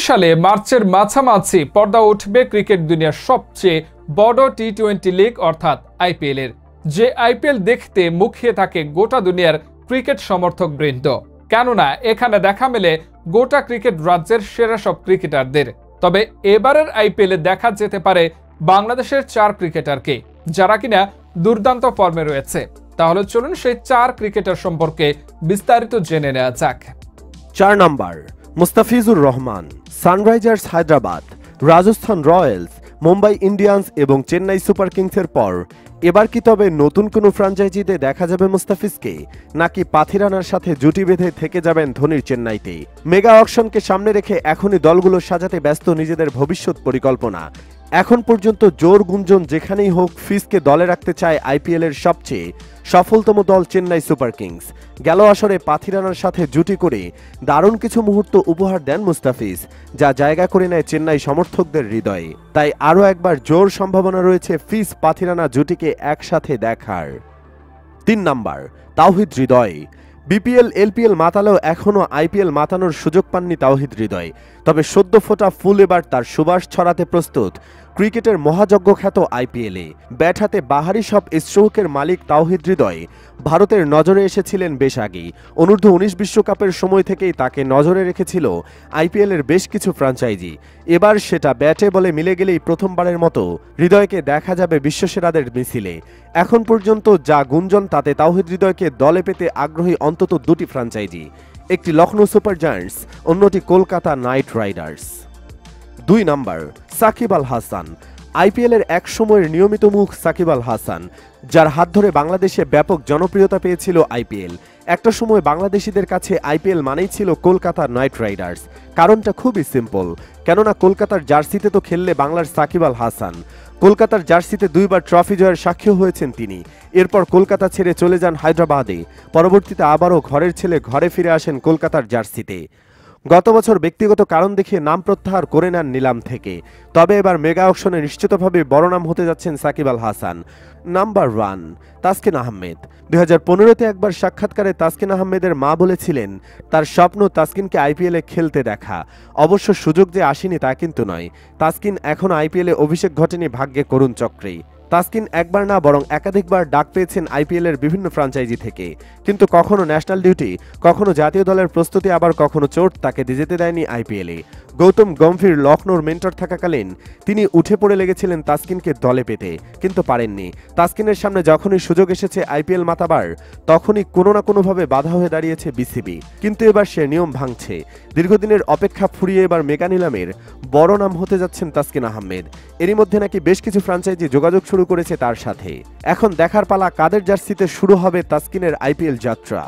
সালে মার্চের মাঝামাঝি পর্দা উঠবে ক্রিকেট দুনিয়ার সবচেয়ে বড় টি-20 লিগ অর্থাৎ আইপিএল এর। যে আইপিএল দেখতে মুখিয়ে থাকে গোটা দুনিয়ার ক্রিকেট সমর্থক বৃন্দ, কেননা এখানে দেখা মেলে গোটা ক্রিকেট রাজ্যের সেরা সব ক্রিকেটারদের। তবে এবারের আইপিএলে দেখা যেতে পারে বাংলাদেশের 4 ক্রিকেটারকে, যারা কিনা দুর্দান্ত ফর্মে রয়েছে। তাহলে চলুন সেই 4 ক্রিকেটার সম্পর্কে বিস্তারিত জেনে নেওয়া যাক। 4 নম্বর Mustafizur Rahman. Sunrisers Hyderabad, Rajasthan Royals, Mumbai Indians এবং চেন্নাই সুপার কিংসের পর এবার কি তবে নতুন কোনো ফ্র্যাঞ্চাইজিতে দেখা যাবে মুস্তাফিজকে, নাকি পাথিরানার সাথে জুটি বেঁধে থেকে যাবেন ধোনির চেন্নাইতে? মেগা অকশনকে সামনে রেখে এখনই দলগুলো সাজাতে ব্যস্ত নিজেদের ভবিষ্যৎ পরিকল্পনা। এখন পর্যন্ত জোর গুঞ্জন যেখানেই হোক, ফিজকে দলে রাখতে চায় আইপিএলের সবচেয়ে সফলতম দল চেন্নাই সুপার কিংস। গেল আসরে পাথিরানার সাথে জুটি করে দারুণ কিছু মুহূর্ত উপহার দেন মুস্তাফিজ, যা জায়গা করে নেয় চেন্নাই সমর্থকদের হৃদয়ে। তাই আরও একবার জোর সম্ভাবনা রয়েছে ফিজ পাথিরানা জুটিকে একসাথে দেখার। 3 নম্বর তাওহিদ হৃদয়। বিপিএল এলপিএল মাতালেও এখনও আইপিএল মাতানোর সুযোগ পাননি তাওহিদ হৃদয়। তবে সদ্য ফোটা ফুল এবার তার সুবাস ছড়াতে প্রস্তুত ক্রিকেটের মহাযজ্ঞ খ্যাত আইপিএলে। ব্যাট হাতে বাহারি সব স্ট্রোকের মালিক তাওহিদ হৃদয় ভারতের নজরে এসেছিলেন বেশ আগেই। অনূর্ধ্ব-19 বিশ্বকাপের সময় থেকেই তাকে নজরে রেখেছিল আইপিএলের বেশ কিছু ফ্র্যাঞ্চাইজি। এবার সেটা ব্যাটে বলে মিলে গেলেই প্রথমবারের মতো হৃদয়কে দেখা যাবে বিশ্বসেরাদের মিছিলে। এখন পর্যন্ত যা গুঞ্জন, তাতে তাওহিদ হৃদয়কে দলে পেতে আগ্রহী অন্তত 2টি ফ্র্যাঞ্চাইজি। একটি লখনৌ সুপার জায়ান্টস, অন্যটি কলকাতা নাইট রাইডার্স। 2 নম্বর সাকিব আল হাসান। আইপিএলের এক সময়ের নিয়মিত মুখ সাকিব আল হাসান, যার হাত ধরে বাংলাদেশে ব্যাপক জনপ্রিয়তা পেয়েছিল আইপিএল। একটা সময় বাংলাদেশিদের কাছে আইপিএল মানেই ছিল কলকাতা নাইট রাইডার্স। কারণটা খুবই সিম্পল, কেননা কলকাতার জার্সিতে তো খেললে বাংলার সাকিব আল হাসান। কলকাতার জার্সিতে 2বার ট্রফি জয়ের সাক্ষী হয়েছেন তিনি। এরপর কলকাতা ছেড়ে চলে যান হায়দ্রাবাদে। পরবর্তীতে আবারও ঘরের ছেলে ঘরে ফিরে আসেন কলকাতার জার্সিতে। গত বছর ব্যক্তিগত কারণ দেখিয়ে নাম প্রত্যাহার করে নেন নিলাম থেকে। তবে এবার মেগা অকশনে নিশ্চিতভাবে বড় নাম হতে যাচ্ছেন সাকিব আল হাসান। নাম্বার 1 তাসকিন আহমেদ। 2015-তে একবার সাক্ষাৎকারে তাসকিন আহমেদের মা বলেছিলেন তার স্বপ্ন তাসকিনকে আইপিএলে খেলতে দেখা। অবশ্য সুযোগ যে আসেনি তা কিন্তু নয়। তাসকিন এখন আইপিএলে অভিষেক ঘটেনি ভাগ্যে করুণ চক্রেই। তাসকিন একবার না বরং একাধিকবার ডাক পেয়েছেন আইপিএলের বিভিন্ন ফ্র্যাঞ্চাইজি থেকে, কিন্তু কখনো ন্যাশনাল ডিউটি, কখনো জাতীয় দলের প্রস্তুতি, আবার কখনো চোট তাকে যেতে দেয়নি আইপিএলে। গৌতম গম্ভীর লখনৌর মেন্টর থাকাকালীন তিনি উঠে পড়ে লেগেছিলেন তাসকিনকে দলে পেতে, কিন্তু পারেননি। তাসকিনের সামনে যখনই সুযোগ এসেছে আইপিএল মাতাবার, তখনই কোনো না কোনোভাবে বাধা হয়ে দাঁড়িয়েছে বিসিবি। কিন্তু এবার সে নিয়ম ভাঙছে। দীর্ঘদিনের অপেক্ষা ফুরিয়ে এবার মেগা নিলামের বড় নাম হতে যাচ্ছেন তাসকিন আহমেদ। এরই মধ্যে নাকি বেশ কিছু ফ্র্যাঞ্চাইজি যোগাযোগ শুরু করেছে তার সাথে। এখন দেখার পালা কাদের জার্সিতে শুরু হবে তাসকিনের আইপিএল যাত্রা।